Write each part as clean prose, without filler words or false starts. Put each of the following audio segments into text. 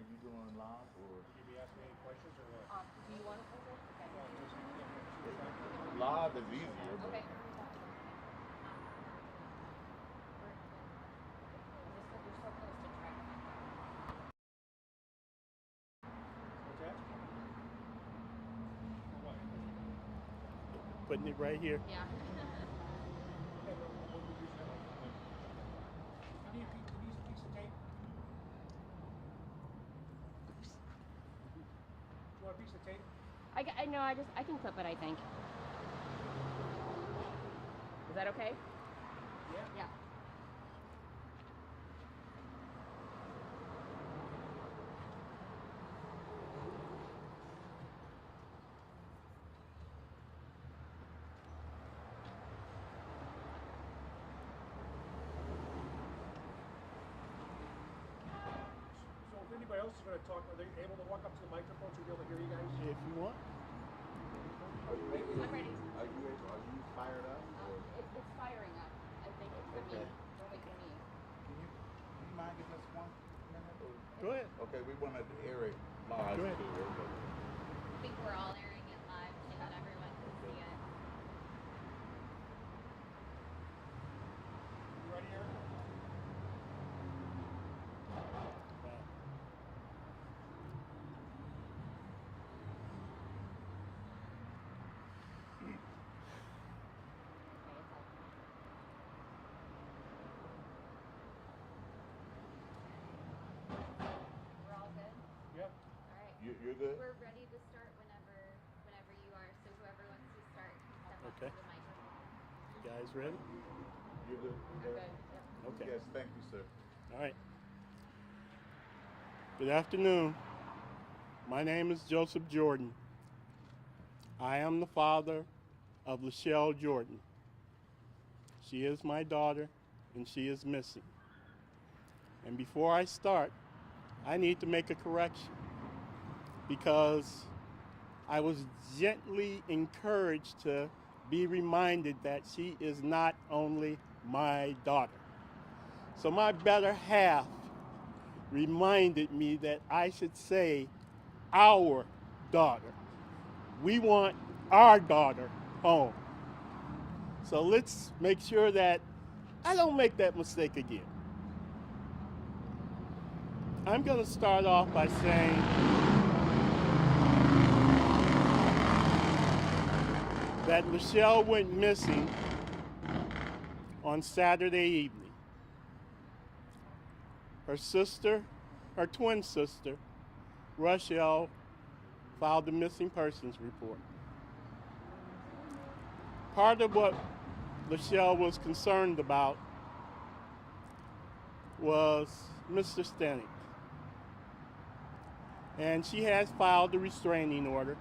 are you doing live or? Will you be asking any questions or what? Do you want to close it? Okay. Live is easier. But Okay. What's that? For what? Putting it right here. Yeah. Okay, what would you say? You need a piece of tape? You want a piece of tape? I know. I can clip it. I think. Is that okay? Yeah. Yeah. So if anybody else is going to talk, are they able to walk up to the microphone so we'll be able to hear you guys? If you want. are you ready? I'm ready. Are you fired up? Or? It's firing up. I think it's Okay. we're waiting on you. Do you mind giving us 1 minute? Or? Go ahead. Okay, we want to air it live. Go ahead. to everybody. I think we're all airing it live so that everyone can see it. You ready, Eric? We're all good? Yep. All right. You're good? We're ready to start whenever you are. So whoever wants to start can step up Okay. to the microphone. You guys ready? You're good? I'm good. Yep. Okay. Yes, thank you, sir. All right. Good afternoon. My name is Joseph Jordan. I am the father of Lachelle Jordan. She is my daughter, and she is missing. And before I start, I need to make a correction because I was gently encouraged to be reminded that she is not only my daughter. So my better half reminded me that I should say our daughter. We want our daughter home. So let's make sure that I don't make that mistake again. I'm going to start off by saying that Lachelle went missing on Saturday evening. Her sister, her twin sister, Rochelle, filed a missing persons report. Part of what Lachelle was concerned about was Mr. Stennett. And she has filed a restraining order.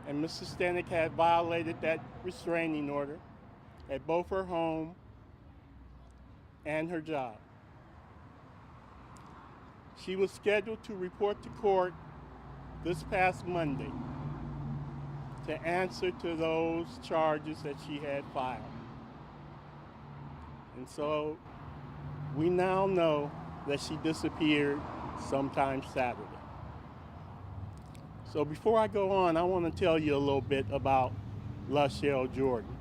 And Mr. Stennett had violated that restraining order at both her home and her job. She was scheduled to report to court this past Monday to answer to those charges that she had filed. And so we now know that she disappeared sometime Saturday. So before I go on, I want to tell you a little bit about Lachelle Jordan.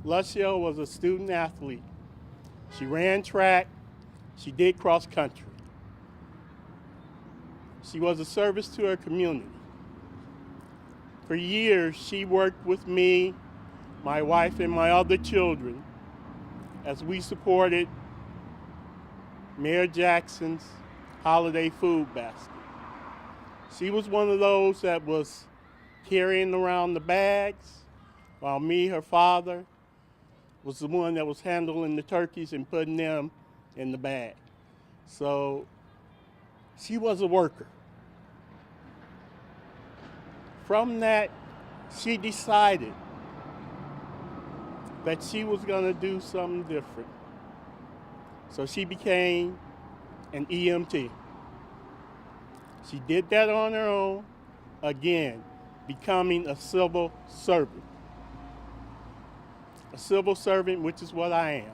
Lachelle was a student athlete. She ran track. She did cross country. She was a service to her community. For years, she worked with me, my wife, and my other children as we supported Mayor Jackson's holiday food basket. She was one of those that was carrying around the bags, while me, her father, was the one that was handling the turkeys and putting them in the bag. So she was a worker. From that, she decided that she was going to do something different. So she became an EMT. She did that on her own, again, becoming a civil servant. A civil servant, which is what I am.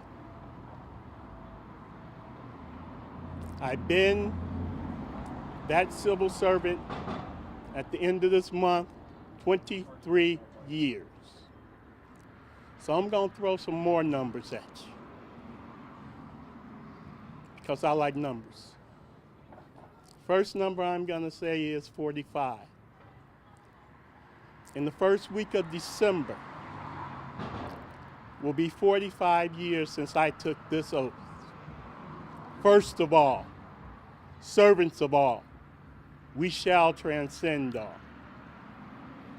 I've been that civil servant at the end of this month 23 years. So I'm going to throw some more numbers at you because I like numbers. First number I'm going to say is 45. In the first week of December will be 45 years since I took this oath. First of all, servants of all, we shall transcend all.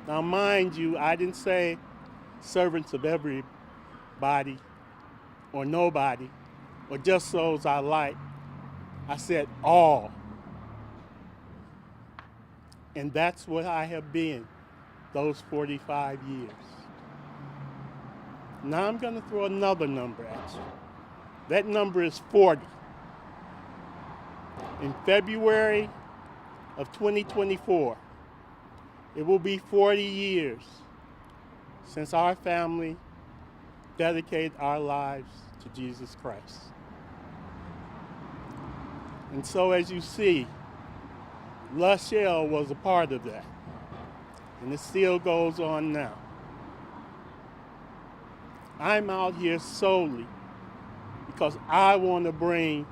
Now mind you, I didn't say servants of everybody or nobody or just those I like. I said all. And that's what I have been those 45 years. Now I'm going to throw another number at you. That number is 40. In February of 2024, it will be 40 years since our family dedicated our lives to Jesus Christ. And so as you see, Lachelle was a part of that. And it still goes on now. I'm out here solely because I want to bring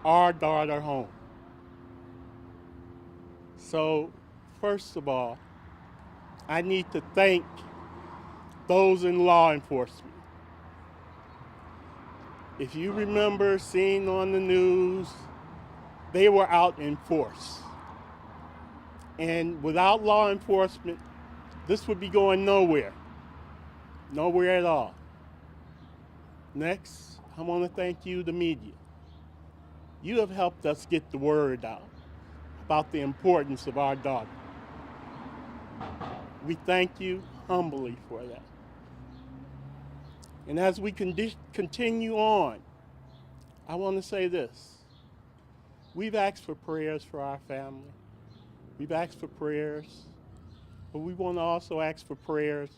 our daughter home. So, first of all, I need to thank those in law enforcement. If you remember seeing on the news, they were out in force. And without law enforcement, this would be going nowhere. Nowhere at all. Next, I want to thank you, the media. You have helped us get the word out about the importance of our daughter. We thank you humbly for that. And as we continue on, I want to say this. We've asked for prayers for our family. We've asked for prayers, but we want to also ask for prayers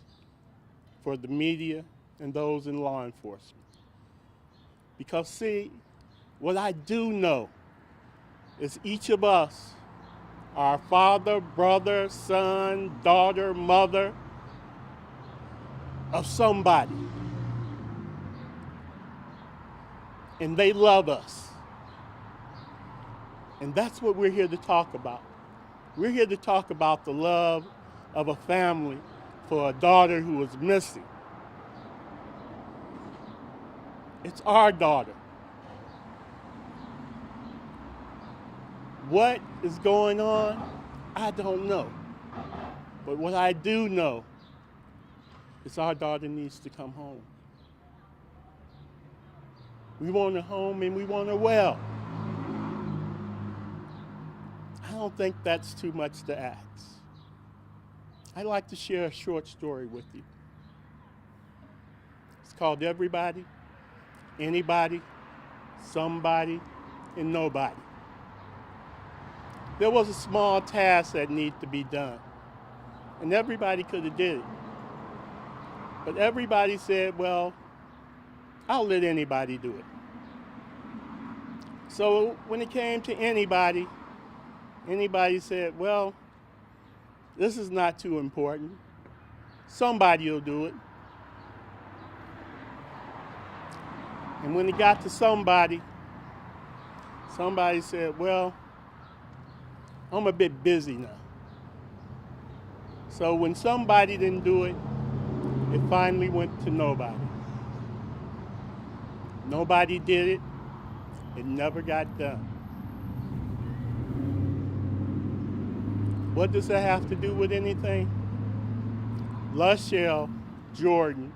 for the media and those in law enforcement. Because see, what I do know is each of us, our father, brother, son, daughter, mother, of somebody. And they love us. And that's what we're here to talk about. We're here to talk about the love of a family for a daughter who was missing. It's our daughter. What is going on? I don't know. But what I do know is our daughter needs to come home. We want her home and we want her well. I don't think that's too much to ask. I'd like to share a short story with you. It's called Everybody, Anybody, Somebody, and Nobody. There was a small task that needed to be done, and everybody could have did it. But everybody said, well, I'll let anybody do it. So when it came to anybody said, well, this is not too important. Somebody will do it. And when it got to somebody said, well, I'm a bit busy now. So when somebody didn't do it, it finally went to nobody. Nobody did it. It never got done. What does that have to do with anything? Lachelle Jordan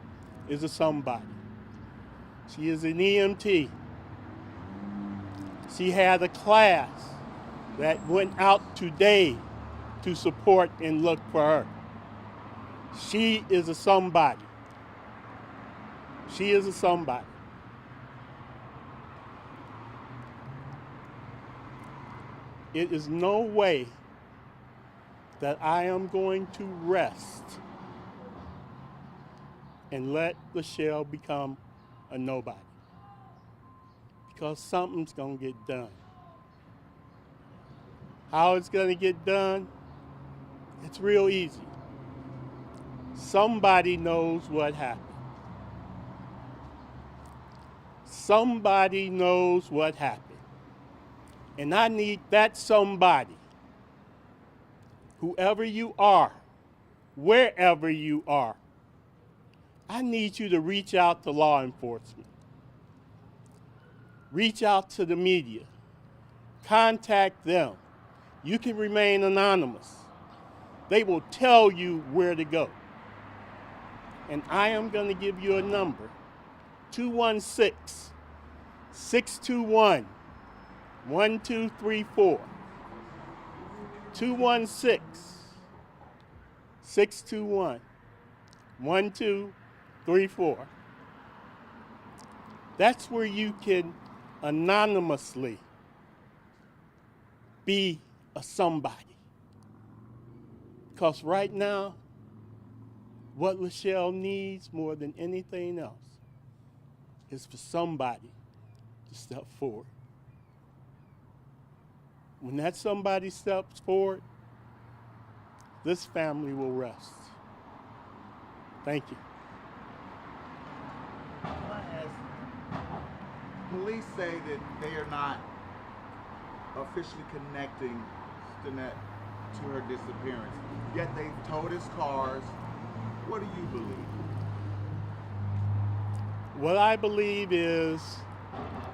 is a somebody. She is an EMT. She had a class that went out today to support and look for her. She is a somebody. She is a somebody. It is no way that I am going to rest and let Lachelle become a nobody. Because something's going to get done. How it's going to get done? It's real easy. Somebody knows what happened. Somebody knows what happened. And I need that somebody, whoever you are, wherever you are, I need you to reach out to law enforcement. Reach out to the media. Contact them. You can remain anonymous. They will tell you where to go. And I am going to give you a number, 216-621-1234. 216-621-1234. That's where you can anonymously be a somebody. Because right now, what Lachelle needs more than anything else is for somebody to step forward. When that somebody steps forward, this family will rest. Thank you. Can I ask, police say that they are not officially connecting Stennett to her disappearance, yet they've towed his cars. What do you believe? What I believe is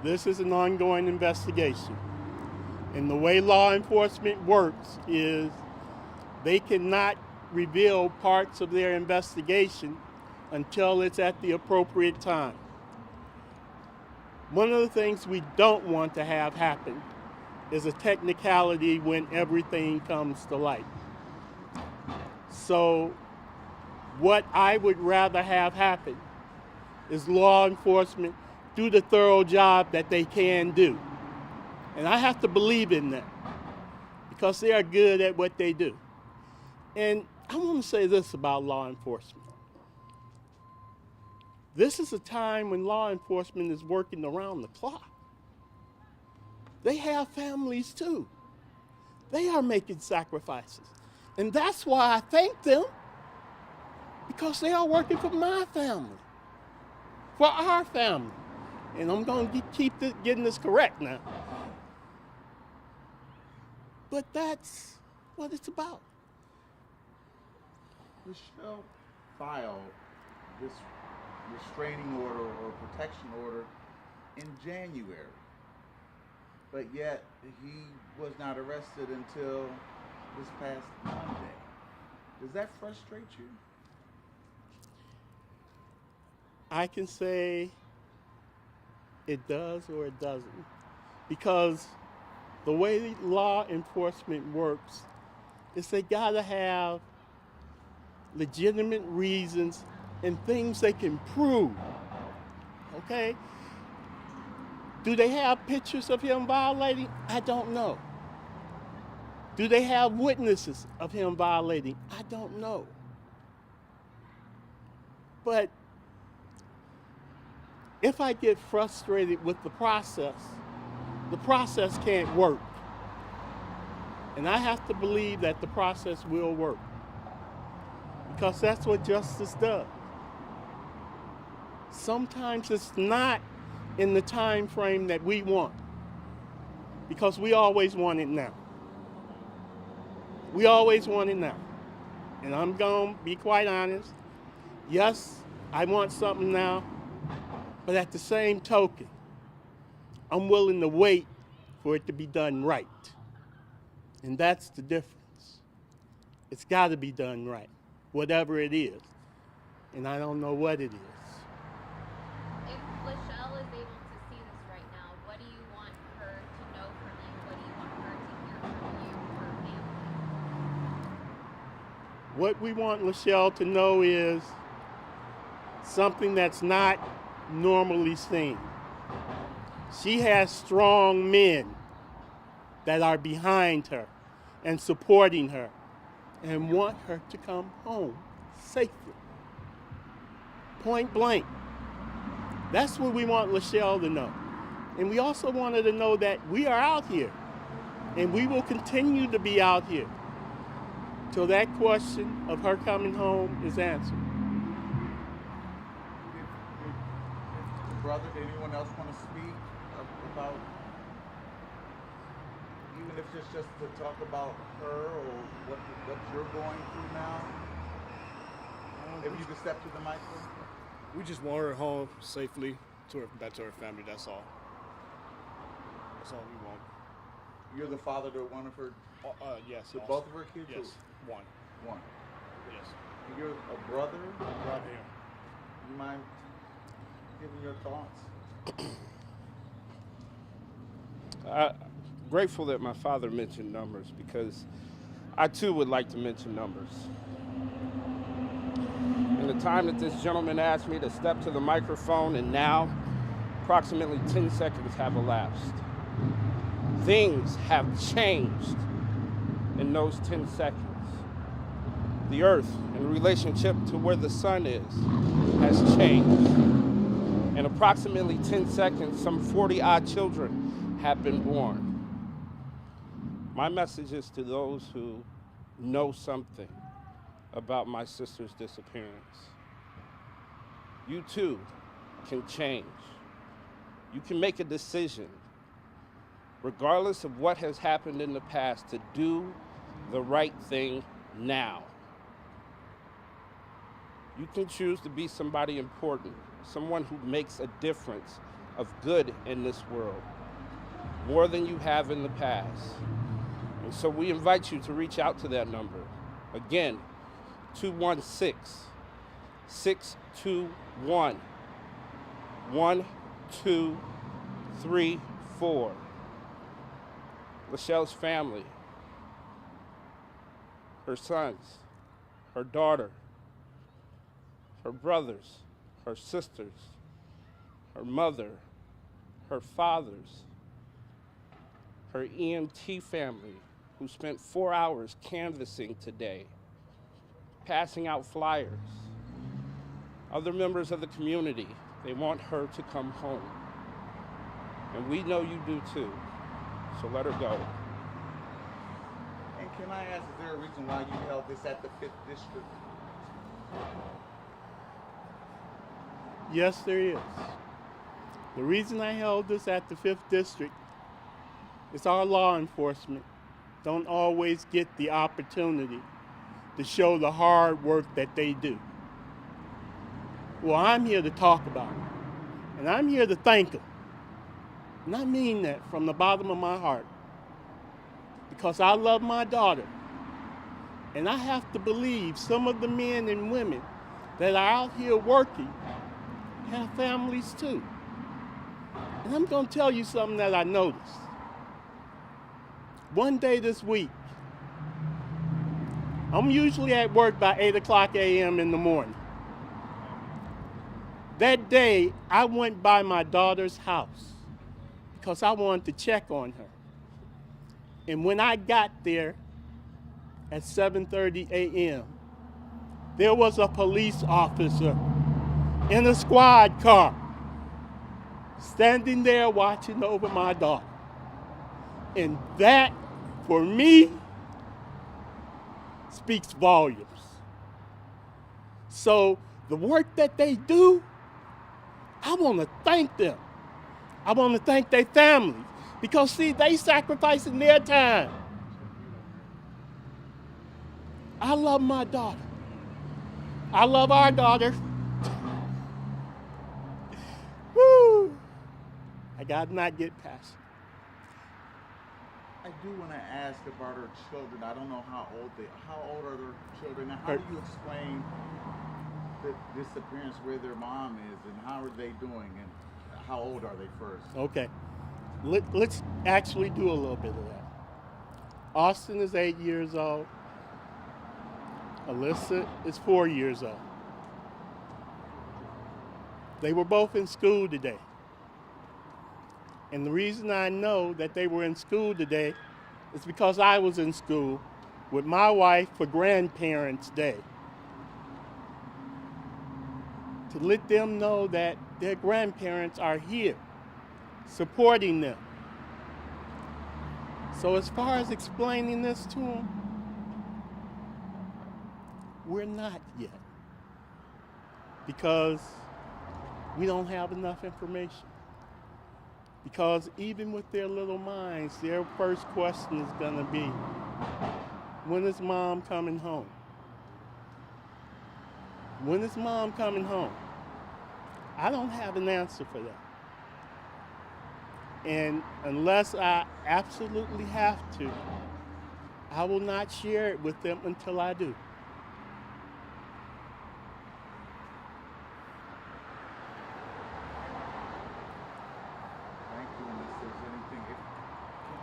this is an ongoing investigation. And the way law enforcement works is they cannot reveal parts of their investigation until it's at the appropriate time. One of the things we don't want to have happen is a technicality when everything comes to light. So what I would rather have happen is law enforcement do the thorough job that they can do. And I have to believe in that because they are good at what they do. And I want to say this about law enforcement. This is a time when law enforcement is working around the clock. They have families too. They are making sacrifices. And that's why I thank them, because they are working for my family, for our family. And I'm going to keep getting this correct now. But that's what it's about. Lachelle filed this restraining order or protection order in January, but yet he was not arrested until this past Monday. Does that frustrate you? I can say it does or it doesn't, because the way law enforcement works is they gotta have legitimate reasons and things they can prove, okay? Do they have pictures of him violating? I don't know. Do they have witnesses of him violating? I don't know. But if I get frustrated with the process can't work. And I have to believe that the process will work, because that's what justice does. Sometimes it's not in the time frame that we want, because we always want it now. We always want it now. And I'm going to be quite honest. Yes, I want something now, but at the same token, I'm willing to wait for it to be done right. And that's the difference. It's got to be done right, whatever it is. And I don't know what it is. If Lachelle is able to see this right now, what do you want her to know from you? What do you want her to hear from you, her family? What we want Lachelle to know is something that's not normally seen. She has strong men that are behind her and supporting her and want her to come home safely. Point blank. That's what we want Lachelle to know. And we also want her to know that we are out here. And we will continue to be out here till that question of her coming home is answered. If brother, did anyone else want to speak about, even if it's just to talk about her or what you're going through now? If you could step to the microphone. We just want her home safely back to her family. That's all. That's all we want. You're the father to one of her, Yes. to also. both of her kids? Yes. Or One. one. Yes. And you're a brother? Right here. You mind giving your thoughts? Grateful that my father mentioned numbers, because I too would like to mention numbers. In the time that this gentleman asked me to step to the microphone, and now approximately 10 seconds have elapsed. Things have changed in those 10 seconds. The earth, in relationship to where the sun is, has changed. In approximately 10 seconds, some 40-odd children have been born. My message is to those who know something about my sister's disappearance. You too can change. You can make a decision, regardless of what has happened in the past, to do the right thing now. You can choose to be somebody important, someone who makes a difference of good in this world, more than you have in the past. And so we invite you to reach out to that number. Again, 216-621-1234. Lachelle's family, her sons, her daughter, her brothers, her sisters, her mother, her fathers, her EMT family, who spent 4 hours canvassing today, passing out flyers. Other members of the community, they want her to come home. And we know you do too, so let her go. And can I ask, is there a reason why you held this at the 5th District? Yes, there is. The reason I held this at the 5th District is our law enforcement don't always get the opportunity to show the hard work that they do. Well, I'm here to talk about it, and I'm here to thank them. And I mean that from the bottom of my heart, because I love my daughter, and I have to believe some of the men and women that are out here working have families too. And I'm going to tell you something that I noticed. One day this week, I'm usually at work by 8 o'clock a.m. in the morning. That day, I went by my daughter's house because I wanted to check on her. And when I got there at 7:30 a.m., there was a police officer in a squad car standing there watching over my daughter. And that, for me, speaks volumes. So the work that they do, I want to thank them. I want to thank their families, because see, they sacrificing their time. I love my daughter. I love our daughter. Woo! I gotta not get past it. I do want to ask about her children. I don't know how old are their children, and how do you explain the disappearance, where their mom is, and how are they doing, and how old are they first? Okay. Let's actually do a little bit of that. Austin is 8 years old. Alyssa is 4 years old. They were both in school today. And the reason I know that they were in school today is because I was in school with my wife for Grandparents' Day, to let them know that their grandparents are here supporting them. So as far as explaining this to him, we're not yet. Because we don't have enough information. Because even with their little minds, their first question is gonna be, when is mom coming home? When is mom coming home? I don't have an answer for that. And unless I absolutely have to, I will not share it with them until I do. Thank you. And if there's anything, can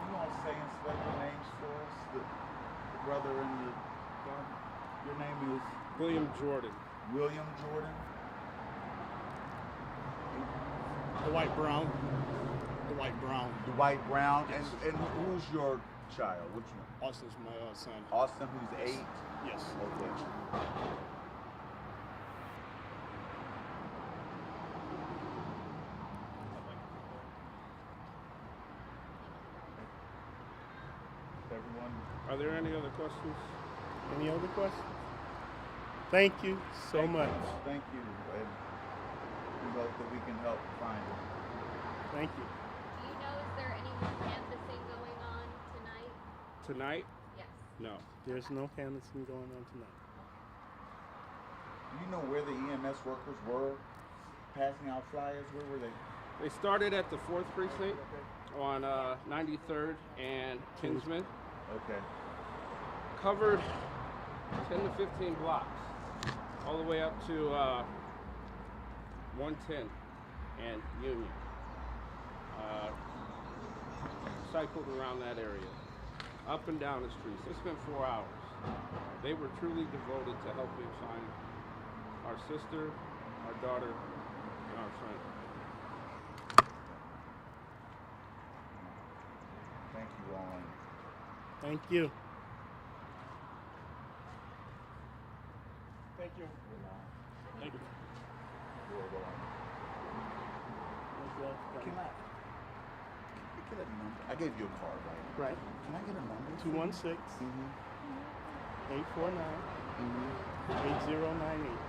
you all say and spell your names for us? The brother and the father. Your name is William Jordan. William Jordan. Dwight Brown. Dwight Brown. Dwight Brown. Yes. And who's your child? Which one? Austin's my son. Austin, who's 8. Yes. Okay. Everyone. Are there any other questions? Any other questions? Thank you so much. Thank you. And we hope that we can help find him. Thank you. Do you know, is there any more canvassing going on tonight? Tonight? Yes. No. There's no canvassing going on tonight. Do you know where the EMS workers were passing out flyers? Where were they? They started at the 4th Precinct on 93rd and Kinsman. Okay. Covered 10 to 15 blocks, all the way up to 110 and Union. Cycled around that area, up and down the streets. They spent 4 hours. They were truly devoted to helping find our sister, our daughter, and our friend. Thank you all. Thank you. Thank you. Thank you. Can I get a number? I gave you a card, right? Right. Can I get a number? 216 Mm-hmm. 849 8098.